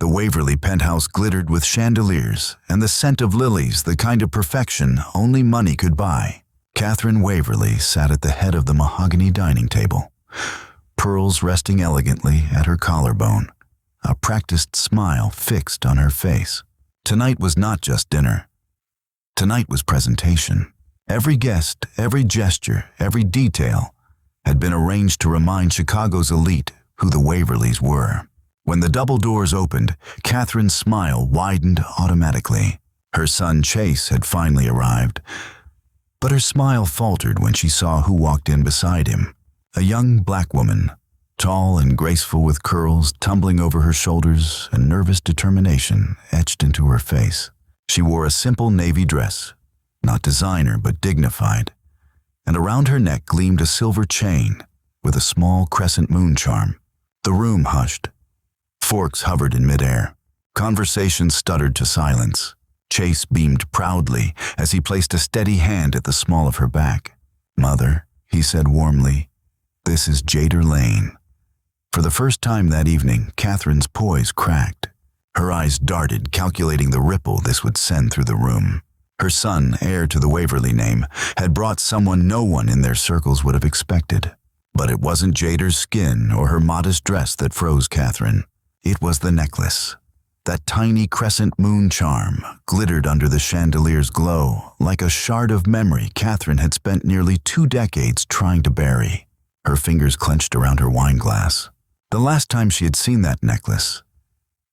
The Waverly penthouse glittered with chandeliers and the scent of lilies, the kind of perfection only money could buy. Catherine Waverly sat at the head of the mahogany dining table, pearls resting elegantly at her collarbone, a practiced smile fixed on her face. Tonight was not just dinner. Tonight was presentation. Every guest, every gesture, every detail had been arranged to remind Chicago's elite who the Waverlys were. When the double doors opened, Catherine's smile widened automatically. Her son Chase had finally arrived, but her smile faltered when she saw who walked in beside him. A young black woman, tall and graceful with curls tumbling over her shoulders and nervous determination etched into her face. She wore a simple navy dress, not designer but dignified, and around her neck gleamed a silver chain with a small crescent moon charm. The room hushed. Forks hovered in midair. Conversation stuttered to silence. Chase beamed proudly as he placed a steady hand at the small of her back. "Mother," he said warmly, "this is Jader Lane." For the first time that evening, Catherine's poise cracked. Her eyes darted, calculating the ripple this would send through the room. Her son, heir to the Waverly name, had brought someone no one in their circles would have expected. But it wasn't Jader's skin or her modest dress that froze Catherine. It was the necklace. That tiny crescent moon charm glittered under the chandelier's glow, like a shard of memory Catherine had spent nearly 2 decades trying to bury. Her fingers clenched around her wine glass. The last time she had seen that necklace,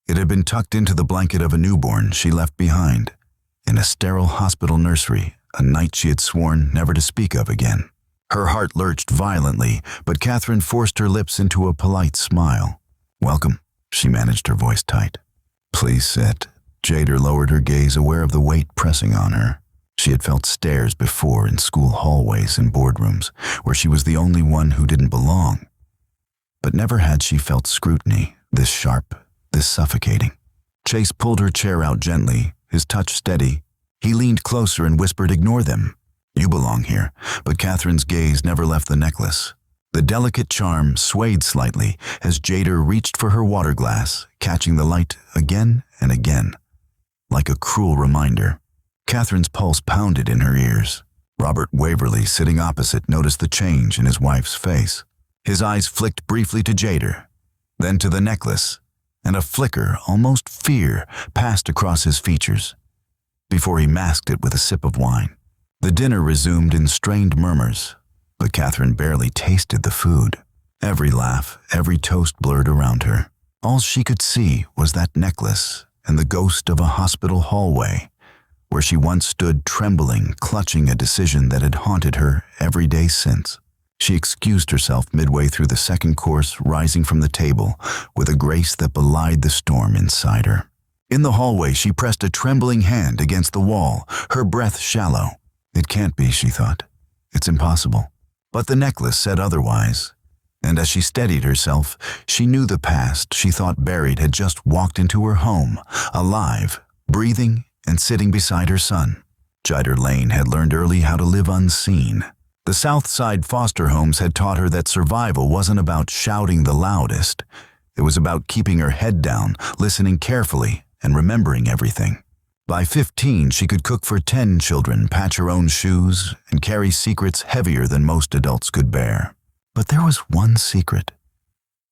it had been tucked into the blanket of a newborn she left behind, in a sterile hospital nursery, a night she had sworn never to speak of again. Her heart lurched violently, but Catherine forced her lips into a polite smile. "Welcome," she managed, her voice tight. "Please sit." Jader lowered her gaze, aware of the weight pressing on her. She had felt stares before in school hallways and boardrooms, where she was the only one who didn't belong. But never had she felt scrutiny, this sharp, this suffocating. Chase pulled her chair out gently, his touch steady. He leaned closer and whispered, "Ignore them. You belong here." But Catherine's gaze never left the necklace. The delicate charm swayed slightly as Jader reached for her water glass, catching the light again and again, like a cruel reminder. Catherine's pulse pounded in her ears. Robert Waverly, sitting opposite, noticed the change in his wife's face. His eyes flicked briefly to Jader, then to the necklace, and a flicker, almost fear, passed across his features, before he masked it with a sip of wine. The dinner resumed in strained murmurs, but Catherine barely tasted the food. Every laugh, every toast blurred around her. All she could see was that necklace and the ghost of a hospital hallway, where she once stood trembling, clutching a decision that had haunted her every day since. She excused herself midway through the second course, rising from the table with a grace that belied the storm inside her. In the hallway, she pressed a trembling hand against the wall, her breath shallow. "It can't be," she thought. "It's impossible." But the necklace said otherwise, and as she steadied herself, she knew the past she thought buried had just walked into her home, alive, breathing, and sitting beside her son. Jader Lane had learned early how to live unseen. The South Side foster homes had taught her that survival wasn't about shouting the loudest. It was about keeping her head down, listening carefully, and remembering everything. By 15, she could cook for 10 children, patch her own shoes, and carry secrets heavier than most adults could bear. But there was one secret.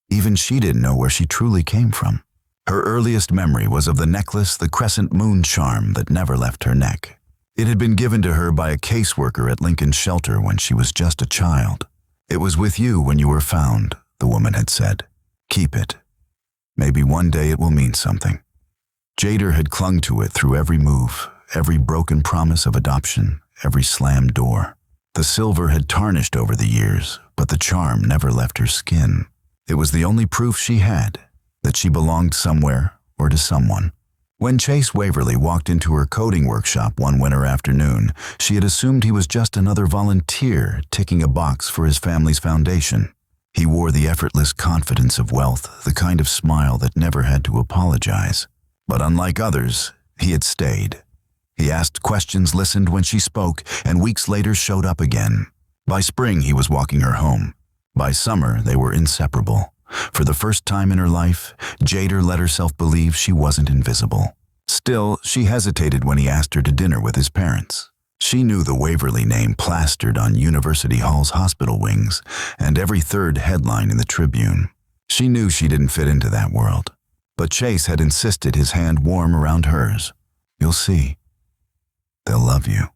Even she didn't know where she truly came from. Her earliest memory was of the necklace, the crescent moon charm that never left her neck. It had been given to her by a caseworker at Lincoln's shelter when she was just a child. "It was with you when you were found," the woman had said. "Keep it. Maybe one day it will mean something." Jader had clung to it through every move, every broken promise of adoption, every slammed door. The silver had tarnished over the years, but the charm never left her skin. It was the only proof she had that she belonged somewhere or to someone. When Chase Waverly walked into her coding workshop one winter afternoon, she had assumed he was just another volunteer ticking a box for his family's foundation. He wore the effortless confidence of wealth, the kind of smile that never had to apologize. But unlike others, he had stayed. He asked questions, listened when she spoke, and weeks later showed up again. By spring, he was walking her home. By summer, they were inseparable. For the first time in her life, Jader let herself believe she wasn't invisible. Still, she hesitated when he asked her to dinner with his parents. She knew the Waverly name plastered on University Hall's hospital wings and every third headline in the Tribune. She knew she didn't fit into that world. But Chase had insisted, his hand warm around hers. "You'll see. They'll love you."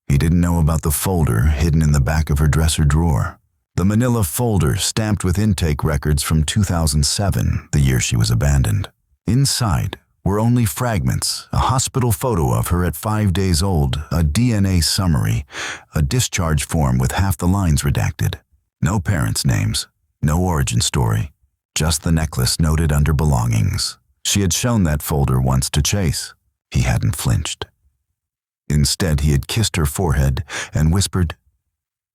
He didn't know about the folder hidden in the back of her dresser drawer. The manila folder stamped with intake records from 2007, the year she was abandoned. Inside were only fragments, a hospital photo of her at 5 days old, a DNA summary, a discharge form with half the lines redacted. No parents' names, no origin story, just the necklace noted under belongings. She had shown that folder once to Chase. He hadn't flinched. Instead, he had kissed her forehead and whispered,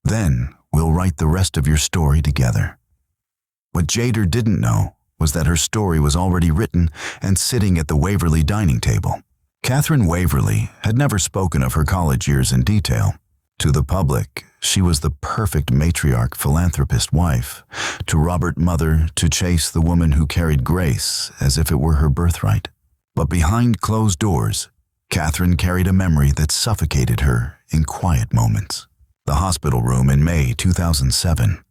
"Then we'll write the rest of your story together." What Jader didn't know was that her story was already written and sitting at the Waverly dining table. Catherine Waverly had never spoken of her college years in detail. To the public, she was the perfect matriarch philanthropist wife. To Robert, mother. To Chase, the woman who carried grace as if it were her birthright. But behind closed doors, Catherine carried a memory that suffocated her in quiet moments. The hospital room in May 2007.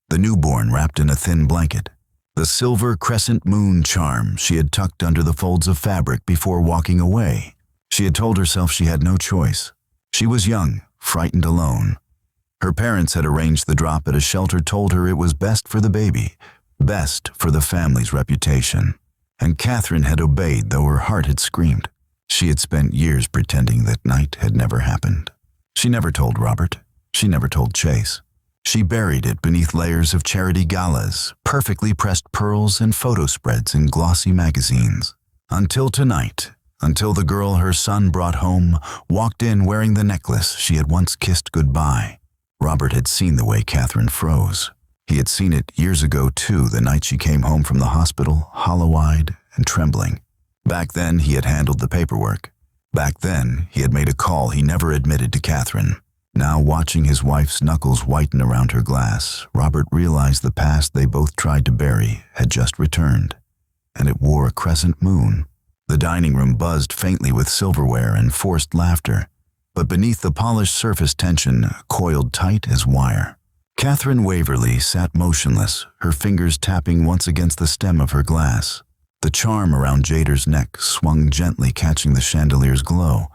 The newborn wrapped in a thin blanket. The silver crescent moon charm she had tucked under the folds of fabric before walking away. She had told herself she had no choice. She was young, frightened, alone. Her parents had arranged the drop at a shelter, told her it was best for the baby, best for the family's reputation. And Catherine had obeyed, though her heart had screamed. She had spent years pretending that night had never happened. She never told Robert. She never told Chase. She buried it beneath layers of charity galas, perfectly pressed pearls, and photo spreads in glossy magazines. Until tonight, until the girl her son brought home walked in wearing the necklace she had once kissed goodbye. Robert had seen the way Catherine froze. He had seen it years ago, too, the night she came home from the hospital, hollow-eyed and trembling. Back then, he had handled the paperwork. Back then, he had made a call he never admitted to Catherine. Now, watching his wife's knuckles whiten around her glass, Robert realized the past they both tried to bury had just returned, and it wore a crescent moon. The dining room buzzed faintly with silverware and forced laughter, but beneath the polished surface tension coiled tight as wire. Catherine Waverly sat motionless, her fingers tapping once against the stem of her glass. The charm around Jader's neck swung gently, catching the chandelier's glow,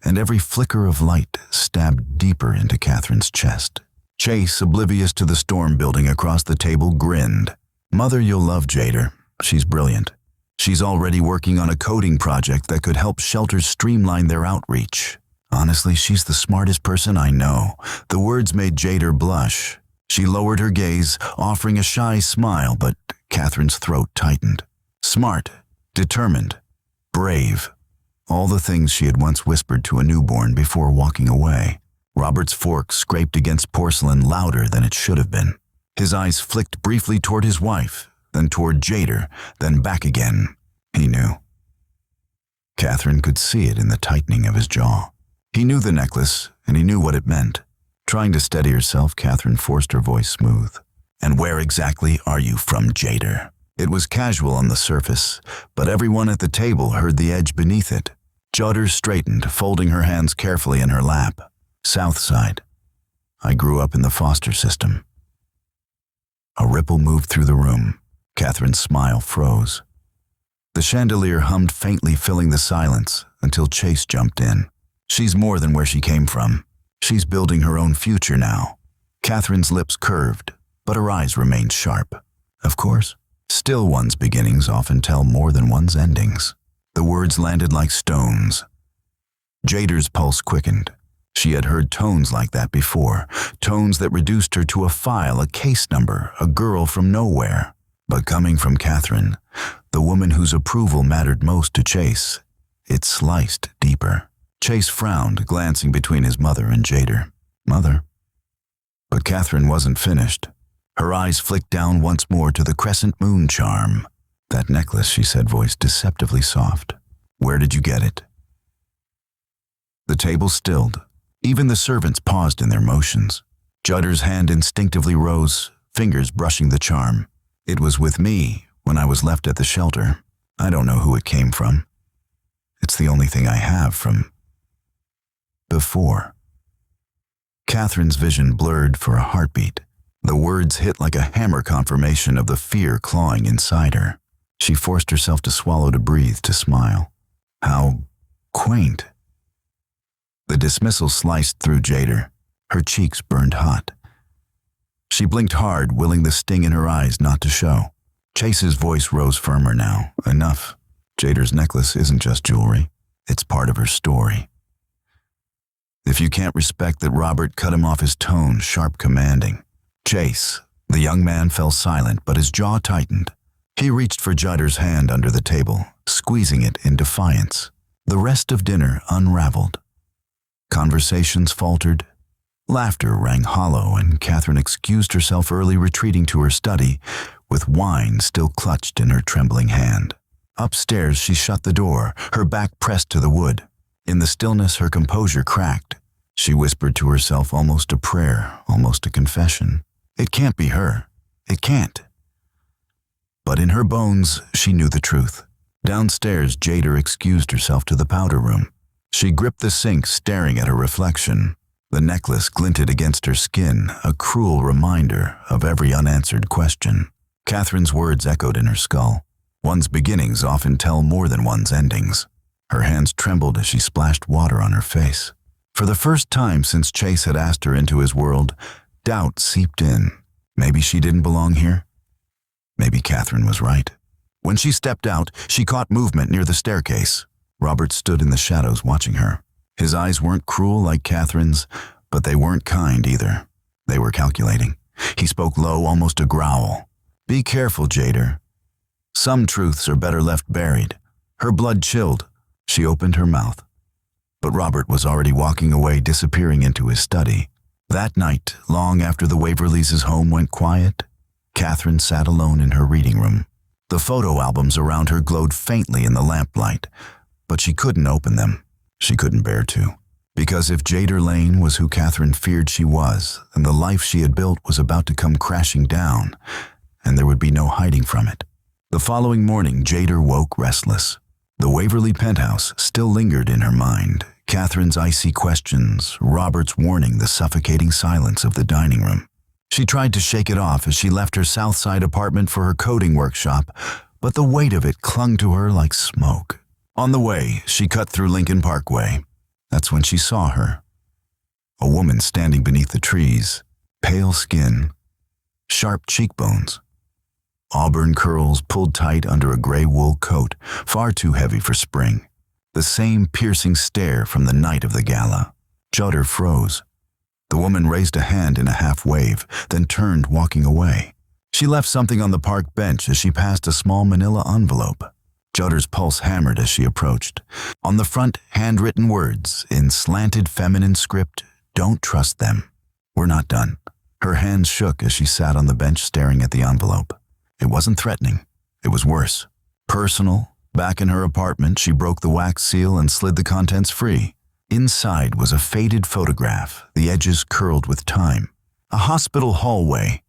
and every flicker of light stabbed deeper into Catherine's chest. Chase, oblivious to the storm building across the table, grinned. "Mother, you'll love Jader. She's brilliant. She's already working on a coding project that could help shelters streamline their outreach. Honestly, she's the smartest person I know." The words made Jader blush. She lowered her gaze, offering a shy smile, but Catherine's throat tightened. Smart, determined, brave. All the things she had once whispered to a newborn before walking away. Robert's fork scraped against porcelain louder than it should have been. His eyes flicked briefly toward his wife, then toward Jader, then back again. He knew. Catherine could see it in the tightening of his jaw. He knew the necklace, and he knew what it meant. Trying to steady herself, Catherine forced her voice smooth. "And where exactly are you from, Jader?" It was casual on the surface, but everyone at the table heard the edge beneath it. Jader straightened, folding her hands carefully in her lap. "South Side. I grew up in the foster system." A ripple moved through the room. Catherine's smile froze. The chandelier hummed faintly, filling the silence, until Chase jumped in. "She's more than where she came from. She's building her own future now." Catherine's lips curved, but her eyes remained sharp. "Of course. Still, one's beginnings often tell more than one's endings." The words landed like stones. Jader's pulse quickened. She had heard tones like that before, tones that reduced her to a file, a case number, a girl from nowhere. But coming from Catherine, the woman whose approval mattered most to Chase, it sliced deeper. Chase frowned, glancing between his mother and Jader. "Mother." But Catherine wasn't finished. Her eyes flicked down once more to the crescent moon charm. "That necklace," she said, voice deceptively soft. "Where did you get it?" The table stilled. Even the servants paused in their motions. Jader's hand instinctively rose, fingers brushing the charm. "It was with me when I was left at the shelter. I don't know who it came from. It's the only thing I have from before." Catherine's vision blurred for a heartbeat. The words hit like a hammer confirmation of the fear clawing inside her. She forced herself to swallow, to breathe, to smile. How quaint. The dismissal sliced through Jader. Her cheeks burned hot. She blinked hard, willing the sting in her eyes not to show. Chase's voice rose firmer now. "Enough. Jader's necklace isn't just jewelry. It's part of her story. If you can't respect that," Robert cut him off, his tone sharp, commanding. "Chase." The young man fell silent, but his jaw tightened. He reached for Jader's hand under the table, squeezing it in defiance. The rest of dinner unraveled. Conversations faltered. Laughter rang hollow, and Catherine excused herself early, retreating to her study, with wine still clutched in her trembling hand. Upstairs, she shut the door, her back pressed to the wood. In the stillness, her composure cracked. She whispered to herself, almost a prayer, almost a confession. It can't be her. It can't. But in her bones, she knew the truth. Downstairs, Jader excused herself to the powder room. She gripped the sink, staring at her reflection. The necklace glinted against her skin, a cruel reminder of every unanswered question. Catherine's words echoed in her skull. One's beginnings often tell more than one's endings. Her hands trembled as she splashed water on her face. For the first time since Chase had asked her into his world, doubt seeped in. Maybe she didn't belong here. Maybe Catherine was right. When she stepped out, she caught movement near the staircase. Robert stood in the shadows watching her. His eyes weren't cruel like Catherine's, but they weren't kind either. They were calculating. He spoke low, almost a growl. "Be careful, Jader. Some truths are better left buried." Her blood chilled. She opened her mouth. But Robert was already walking away, disappearing into his study. That night, long after the Waverleys' home went quiet, Catherine sat alone in her reading room. The photo albums around her glowed faintly in the lamplight, but she couldn't open them. She couldn't bear to. Because if Jader Lane was who Catherine feared she was, then the life she had built was about to come crashing down, and there would be no hiding from it. The following morning, Jader woke restless. The Waverly penthouse still lingered in her mind. Catherine's icy questions, Robert's warning, the suffocating silence of the dining room. She tried to shake it off as she left her Southside apartment for her coding workshop, but the weight of it clung to her like smoke. On the way, she cut through Lincoln Parkway. That's when she saw her. A woman standing beneath the trees, pale skin, sharp cheekbones, auburn curls pulled tight under a gray wool coat, far too heavy for spring. The same piercing stare from the night of the gala. Jader froze. The woman raised a hand in a half-wave, then turned, walking away. She left something on the park bench as she passed a small manila envelope. Jader's pulse hammered as she approached. On the front, handwritten words, in slanted feminine script, "Don't trust them. We're not done." Her hands shook as she sat on the bench staring at the envelope. It wasn't threatening. It was worse. Personal. Back in her apartment, she broke the wax seal and slid the contents free. Inside was a faded photograph, the edges curled with time. A hospital hallway.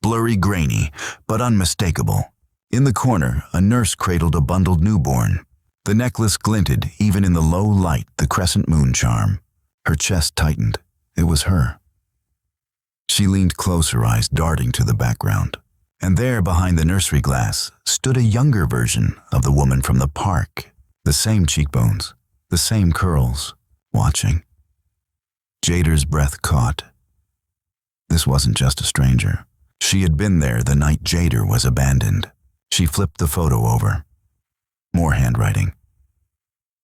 Blurry, grainy, but unmistakable. In the corner, a nurse cradled a bundled newborn. The necklace glinted, even in the low light, the crescent moon charm. Her chest tightened. It was her. She leaned close, her eyes darting to the background. And there, behind the nursery glass, stood a younger version of the woman from the park. The same cheekbones, the same curls, watching. Jader's breath caught. This wasn't just a stranger. She had been there the night Jader was abandoned. She flipped the photo over. More handwriting.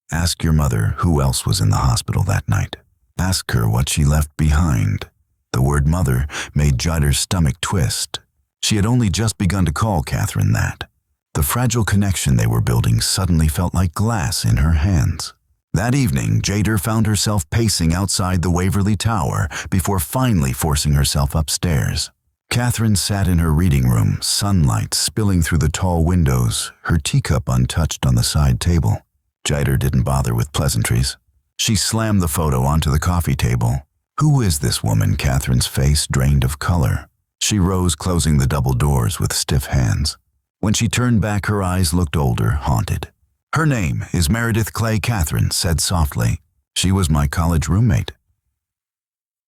Ask your mother who else was in the hospital that night. Ask her what she left behind. The word mother made Jader's stomach twist. She had only just begun to call Catherine that. The fragile connection they were building suddenly felt like glass in her hands. That evening, Jader found herself pacing outside the Waverly Tower before finally forcing herself upstairs. Catherine sat in her reading room, sunlight spilling through the tall windows, her teacup untouched on the side table. Jader didn't bother with pleasantries. She slammed the photo onto the coffee table. Who is this woman? Catherine's face drained of color. She rose, closing the double doors with stiff hands. When she turned back, her eyes looked older, haunted. "Her name is Meredith Clay," Catherine said softly. "She was my college roommate."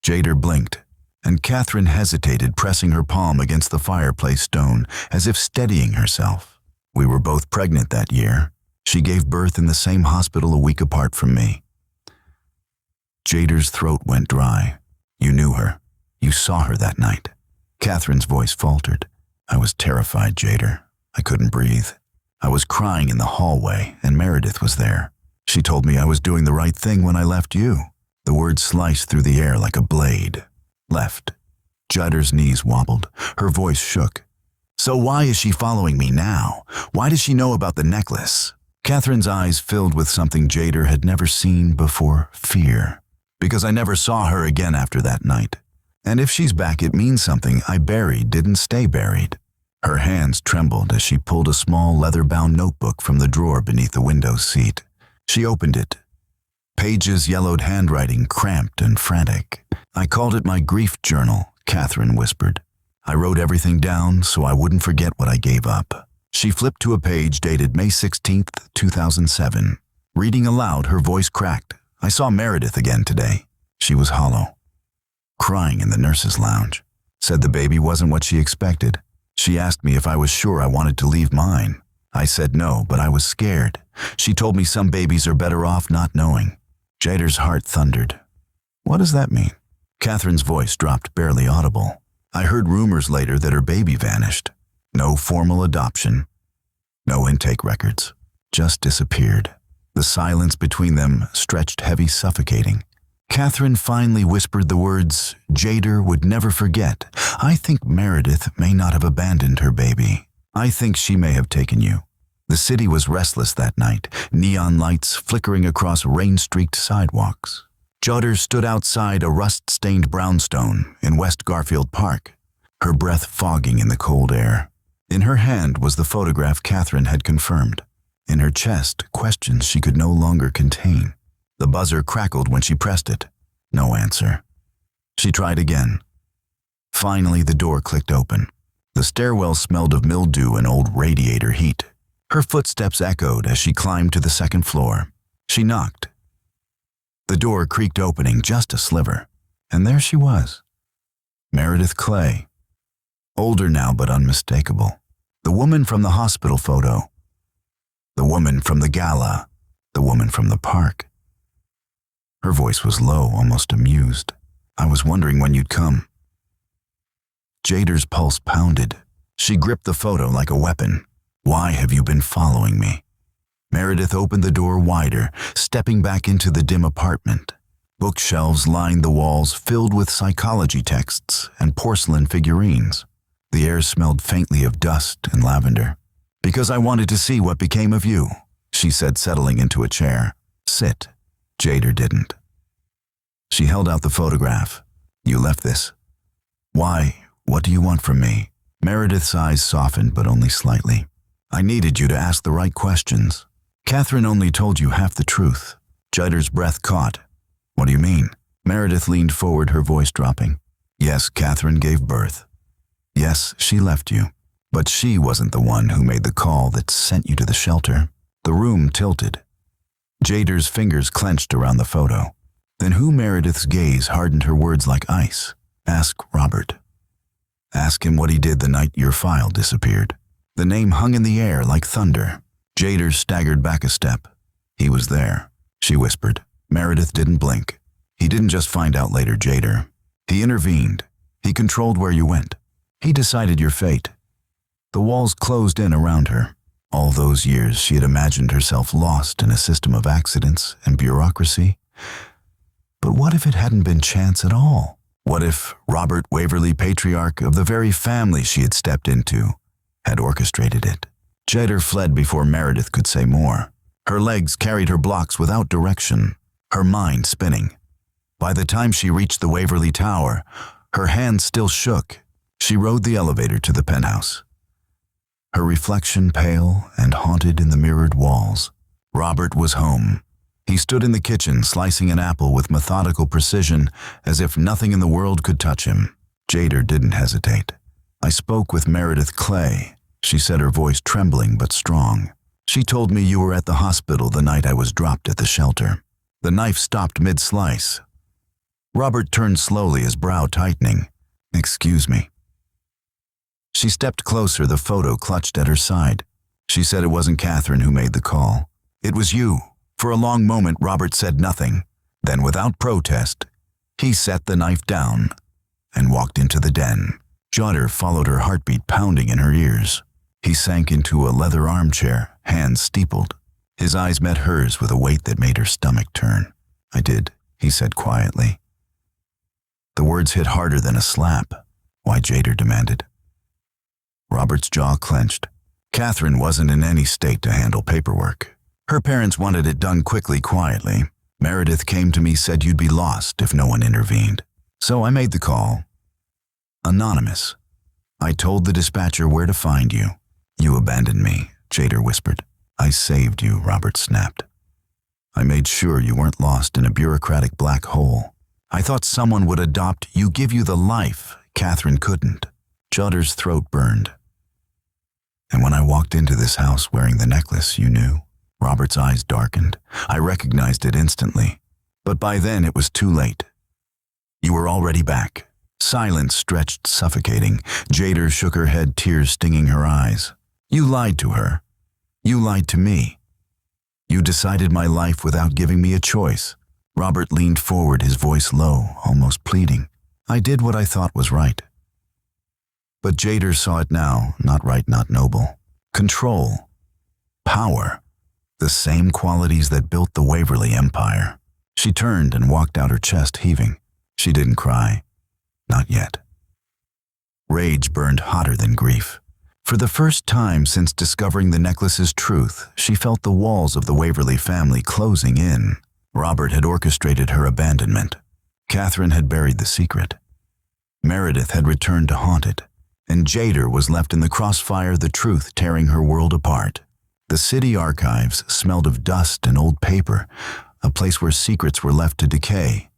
Jader blinked, and Catherine hesitated, pressing her palm against the fireplace stone as if steadying herself. "We were both pregnant that year. She gave birth in the same hospital a week apart from me." Jader's throat went dry. "You knew her. You saw her that night." Catherine's voice faltered. "I was terrified, Jader. I couldn't breathe. I was crying in the hallway, and Meredith was there. She told me I was doing the right thing when I left you." The words sliced through the air like a blade. "Left." Jader's knees wobbled. Her voice shook. "So why is she following me now? Why does she know about the necklace?" Catherine's eyes filled with something Jader had never seen before: fear. "Because I never saw her again after that night. And if she's back, it means something I buried didn't stay buried." Her hands trembled as she pulled a small leather-bound notebook from the drawer beneath the window seat. She opened it. Pages, yellowed handwriting, cramped and frantic. "I called it my grief journal," Catherine whispered. "I wrote everything down so I wouldn't forget what I gave up." She flipped to a page dated May 16th, 2007. Reading aloud, her voice cracked. "I saw Meredith again today. She was hollow, crying in the nurse's lounge. Said the baby wasn't what she expected. She asked me if I was sure I wanted to leave mine. I said no, but I was scared. She told me some babies are better off not knowing." Jader's heart thundered. "What does that mean?" Catherine's voice dropped, barely audible. "I heard rumors later that her baby vanished. No formal adoption. No intake records. Just disappeared." The silence between them stretched heavy, suffocating. Catherine finally whispered the words Jader would never forget. "I think Meredith may not have abandoned her baby. I think she may have taken you." The city was restless that night, neon lights flickering across rain-streaked sidewalks. Jader stood outside a rust-stained brownstone in West Garfield Park, her breath fogging in the cold air. In her hand was the photograph Catherine had confirmed. In her chest, questions she could no longer contain. The buzzer crackled when she pressed it. No answer. She tried again. Finally, the door clicked open. The stairwell smelled of mildew and old radiator heat. Her footsteps echoed as she climbed to the second floor. She knocked. The door creaked opening just a sliver, and there she was. Meredith Clay. Older now but unmistakable. The woman from the hospital photo. The woman from the gala. The woman from the park. Her voice was low, almost amused. "I was wondering when you'd come." Jader's pulse pounded. She gripped the photo like a weapon. "Why have you been following me?" Meredith opened the door wider, stepping back into the dim apartment. Bookshelves lined the walls, filled with psychology texts and porcelain figurines. The air smelled faintly of dust and lavender. "Because I wanted to see what became of you," she said, settling into a chair. "Sit." Jader didn't. She held out the photograph. "You left this. Why? What do you want from me?" Meredith's eyes softened, but only slightly. "I needed you to ask the right questions. Catherine only told you half the truth." Jader's breath caught. "What do you mean?" Meredith leaned forward, her voice dropping. "Yes, Catherine gave birth. Yes, she left you. But she wasn't the one who made the call that sent you to the shelter." The room tilted. Jader's fingers clenched around the photo. Then who? Meredith's gaze hardened her words like ice. "Ask Robert. Ask him what he did the night your file disappeared." The name hung in the air like thunder. Jader staggered back a step. "He was there," she whispered. Meredith didn't blink. "He didn't just find out later, Jader. He intervened. He controlled where you went. He decided your fate." The walls closed in around her. All those years she had imagined herself lost in a system of accidents and bureaucracy. But what if it hadn't been chance at all? What if Robert Waverly, patriarch of the very family she had stepped into, had orchestrated it? Jader fled before Meredith could say more. Her legs carried her blocks without direction, her mind spinning. By the time she reached the Waverly Tower, her hands still shook. She rode the elevator to the penthouse. Her reflection pale and haunted in the mirrored walls. Robert was home. He stood in the kitchen, slicing an apple with methodical precision, as if nothing in the world could touch him. Jader didn't hesitate. I spoke with Meredith Clay. She said, her voice trembling but strong. She told me you were at the hospital the night I was dropped at the shelter. The knife stopped mid-slice. Robert turned slowly, his brow tightening. Excuse me. She stepped closer, the photo clutched at her side. She said it wasn't Catherine who made the call. It was you. For a long moment, Robert said nothing. Then, without protest, he set the knife down and walked into the den. Jader followed, her heartbeat pounding in her ears. He sank into a leather armchair, hands steepled. His eyes met hers with a weight that made her stomach turn. I did, he said quietly. The words hit harder than a slap. Why, Jader demanded. Robert's jaw clenched. Catherine wasn't in any state to handle paperwork. Her parents wanted it done quickly, quietly. Meredith came to me, said you'd be lost if no one intervened. So I made the call. Anonymous. I told the dispatcher where to find you. You abandoned me, Jader whispered. I saved you, Robert snapped. I made sure you weren't lost in a bureaucratic black hole. I thought someone would adopt you, give you the life Catherine couldn't. Jader's throat burned. And when I walked into this house wearing the necklace, you knew? Robert's eyes darkened. I recognized it instantly. But by then it was too late. You were already back. Silence stretched, suffocating. Jader shook her head, tears stinging her eyes. You lied to her. You lied to me. You decided my life without giving me a choice. Robert leaned forward, his voice low, almost pleading. I did what I thought was right. But Jader saw it now, not right, not noble. Control. Power. The same qualities that built the Waverly Empire. She turned and walked out, her chest heaving. She didn't cry. Not yet. Rage burned hotter than grief. For the first time since discovering the necklace's truth, she felt the walls of the Waverly family closing in. Robert had orchestrated her abandonment. Catherine had buried the secret. Meredith had returned to haunt it. And Jader was left in the crossfire, the truth tearing her world apart. The city archives smelled of dust and old paper, a place where secrets were left to decay,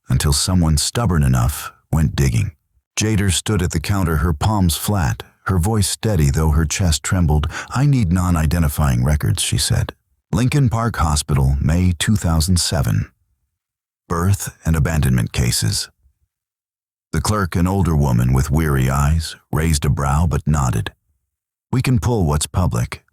until someone stubborn enough went digging. Jader stood at the counter, her palms flat, her voice steady though her chest trembled. I need non-identifying records, she said. Lincoln Park Hospital, May 2007. Birth and abandonment cases. The clerk, an older woman with weary eyes, raised a brow but nodded. We can pull what's public.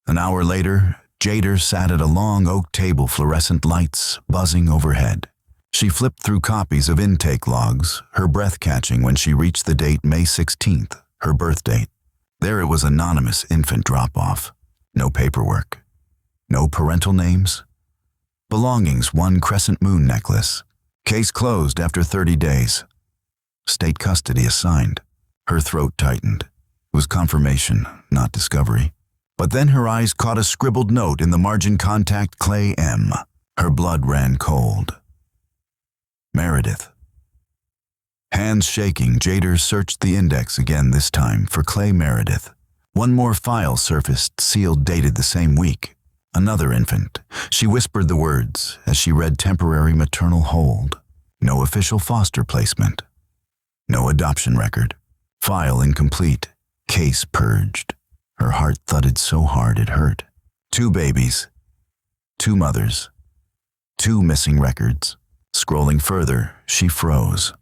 An hour later, Jader sat at a long oak table, fluorescent lights buzzing overhead. She flipped through copies of intake logs, her breath catching when she reached the date May 16th, her birth date. There it was, anonymous infant drop-off. No paperwork. No parental names. Belongings, one crescent moon necklace. Case closed after 30 days. State custody assigned. Her throat tightened. It was confirmation, not discovery. But then her eyes caught a scribbled note in the margin, contact Clay M. Her blood ran cold. Meredith. Hands shaking, Jader searched the index again, this time for Clay Meredith. One more file surfaced, sealed, dated the same week. Another infant. She whispered the words as she read temporary maternal hold. No official foster placement. No adoption record. File incomplete. Case purged. Her heart thudded so hard it hurt. 2 babies. 2 mothers. 2 missing records. Scrolling further, she froze.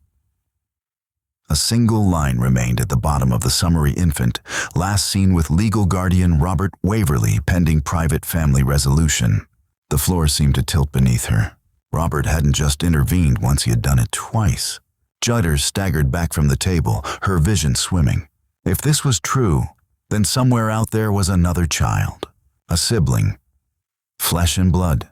A single line remained at the bottom of the summary: infant, last seen with legal guardian Robert Waverly, pending private family resolution. The floor seemed to tilt beneath her. Robert hadn't just intervened once, he had done it twice. Jader staggered back from the table, her vision swimming. If this was true, then somewhere out there was another child, a sibling, flesh and blood,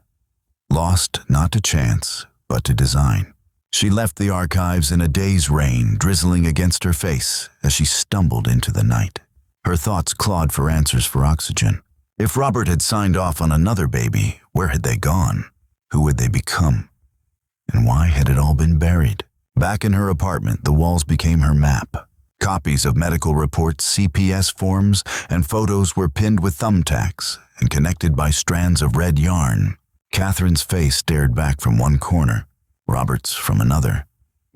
lost not to chance, but to design. She left the archives in a day's rain, drizzling against her face as she stumbled into the night. Her thoughts clawed for answers, for oxygen. If Robert had signed off on another baby, where had they gone? Who would they become? And why had it all been buried? Back in her apartment, the walls became her map. Copies of medical reports, CPS forms, and photos were pinned with thumbtacks and connected by strands of red yarn. Catherine's face stared back from one corner, Robert's from another.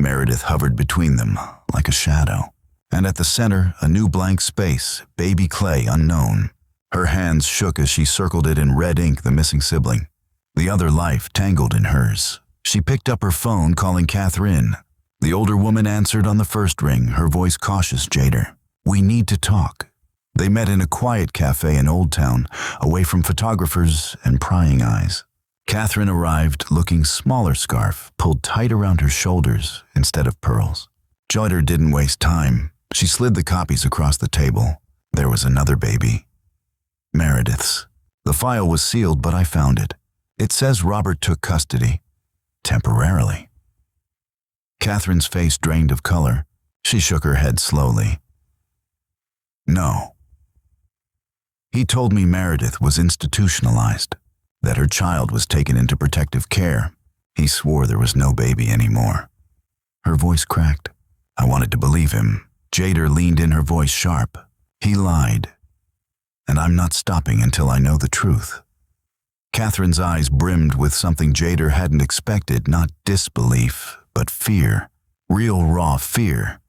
Meredith hovered between them like a shadow. And at the center, a new blank space, baby Clay unknown. Her hands shook as she circled it in red ink, the missing sibling. The other life tangled in hers. She picked up her phone, calling Catherine. The older woman answered on the first ring, her voice cautious. Jader, we need to talk. They met in a quiet cafe in Old Town, away from photographers and prying eyes. Catherine arrived looking smaller, scarf pulled tight around her shoulders instead of pearls. Jader didn't waste time. She slid the copies across the table. There was another baby. Meredith's. The file was sealed, but I found it. It says Robert took custody. Temporarily. Catherine's face drained of color. She shook her head slowly. No. He told me Meredith was institutionalized, that her child was taken into protective care. He swore there was no baby anymore. Her voice cracked. I wanted to believe him. Jader leaned in, her voice sharp. He lied. And I'm not stopping until I know the truth. Catherine's eyes brimmed with something Jader hadn't expected, not disbelief, but fear. Real, raw fear.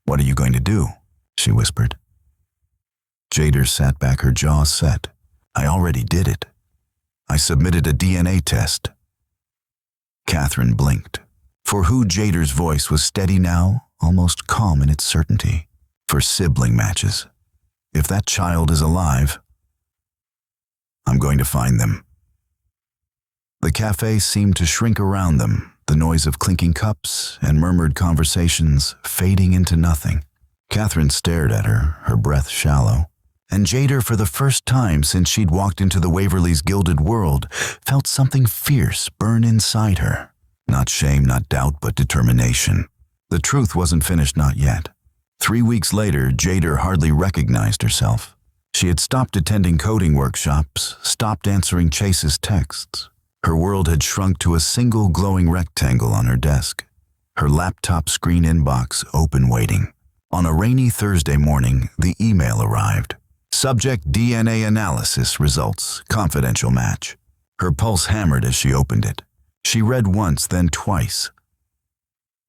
What are you going to do? She whispered. Jader sat back, her jaw set. I already did it. I submitted a DNA test. Catherine blinked. For who Jader's voice was steady now, almost calm in its certainty. For sibling matches. If that child is alive, I'm going to find them. The cafe seemed to shrink around them, the noise of clinking cups and murmured conversations fading into nothing. Catherine stared at her, her breath shallow. And Jader, for the first time since she'd walked into the Waverly's gilded world, felt something fierce burn inside her. Not shame, not doubt, but determination. The truth wasn't finished, not yet. 3 weeks later, Jader hardly recognized herself. She had stopped attending coding workshops, stopped answering Chase's texts. Her world had shrunk to a single glowing rectangle on her desk. Her laptop screen inbox open, waiting. On a rainy Thursday morning, the email arrived. Subject: DNA analysis results, confidential match. Her pulse hammered as she opened it. She read once, then twice.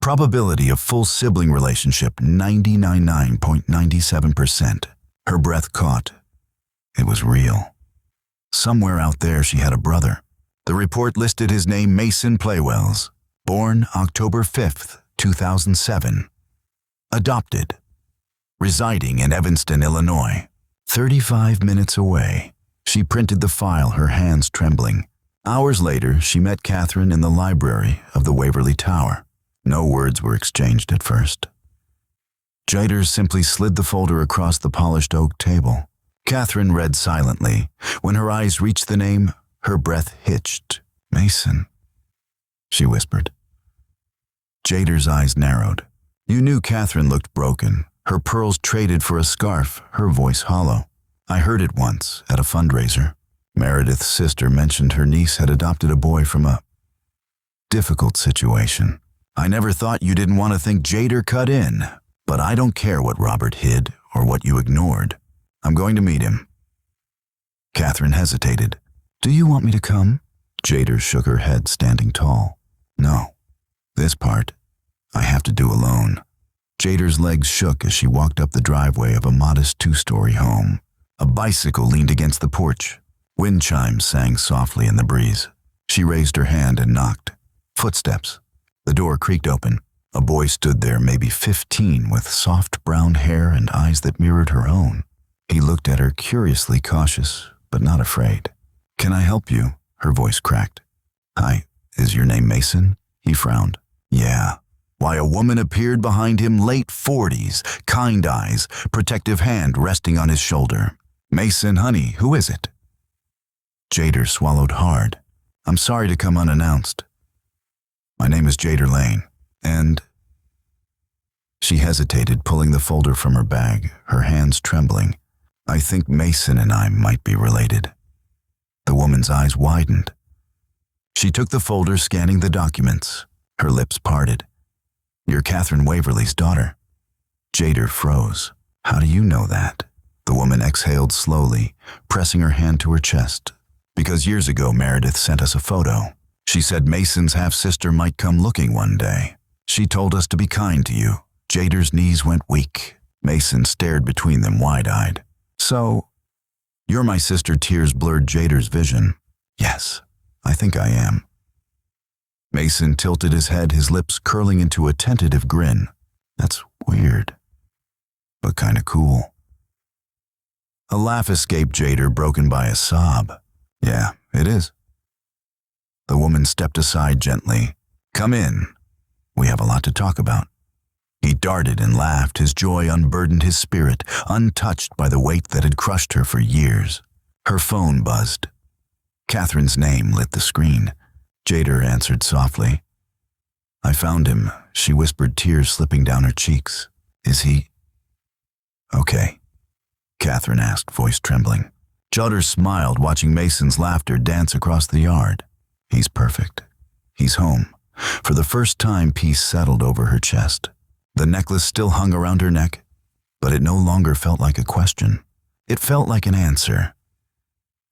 Probability of full sibling relationship, 99.97%. Her breath caught. It was real. Somewhere out there she had a brother. The report listed his name, Mason Playwells. Born October 5th, 2007. Adopted. Residing in Evanston, Illinois. 35 minutes away. She printed the file, her hands trembling. Hours later, she met Catherine in the library of the Waverly Tower. No words were exchanged at first. Jader simply slid the folder across the polished oak table. Catherine read silently. When her eyes reached the name, her breath hitched. Mason, she whispered. Jader's eyes narrowed. You knew Catherine looked broken, her pearls traded for a scarf, her voice hollow. I heard it once at a fundraiser. Meredith's sister mentioned her niece had adopted a boy from a difficult situation. I never thought you didn't want to think Jader cut in, but I don't care what Robert hid or what you ignored. I'm going to meet him. Catherine hesitated. Do you want me to come? Jader shook her head, standing tall. No. This part, I have to do alone. Jader's legs shook as she walked up the driveway of a modest 2-story home. A bicycle leaned against the porch. Wind chimes sang softly in the breeze. She raised her hand and knocked. Footsteps. The door creaked open. A boy stood there, maybe 15, with soft brown hair and eyes that mirrored her own. He looked at her, curiously cautious, but not afraid. Can I help you? Her voice cracked. Hi, is your name Mason? He frowned. Yeah. Why, a woman appeared behind him, late 40s, kind eyes, protective hand resting on his shoulder. Mason, honey, who is it? Jader swallowed hard. I'm sorry to come unannounced. My name is Jader Lane, and... She hesitated, pulling the folder from her bag, her hands trembling. I think Mason and I might be related. The woman's eyes widened. She took the folder, scanning the documents. Her lips parted. You're Catherine Waverly's daughter. Jader froze. How do you know that? The woman exhaled slowly, pressing her hand to her chest. Because years ago, Meredith sent us a photo. She said Mason's half-sister might come looking one day. She told us to be kind to you. Jader's knees went weak. Mason stared between them wide-eyed. So, you're my sister. Tears blurred Jader's vision. Yes, I think I am. Mason tilted his head, his lips curling into a tentative grin. That's weird, but kinda cool. A laugh escaped Jader, broken by a sob. Yeah, it is. The woman stepped aside gently. Come in. We have a lot to talk about. He darted and laughed. His joy unburdened his spirit, untouched by the weight that had crushed her for years. Her phone buzzed. Catherine's name lit the screen. Jader answered softly. I found him, she whispered, tears slipping down her cheeks. Is he okay? Catherine asked, voice trembling. Jader smiled, watching Mason's laughter dance across the yard. He's perfect. He's home. For the first time, peace settled over her chest. The necklace still hung around her neck, but it no longer felt like a question. It felt like an answer.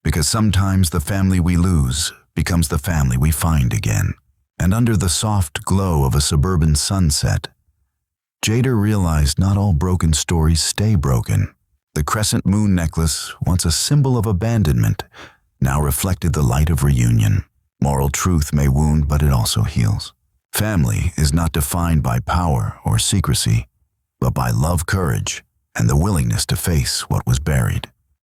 Because sometimes the family we lose becomes the family we find again. And under the soft glow of a suburban sunset, Jader realized not all broken stories stay broken. The crescent moon necklace, once a symbol of abandonment, now reflected the light of reunion. Moral truth may wound, but it also heals. Family is not defined by power or secrecy, but by love, courage, and the willingness to face what was buried.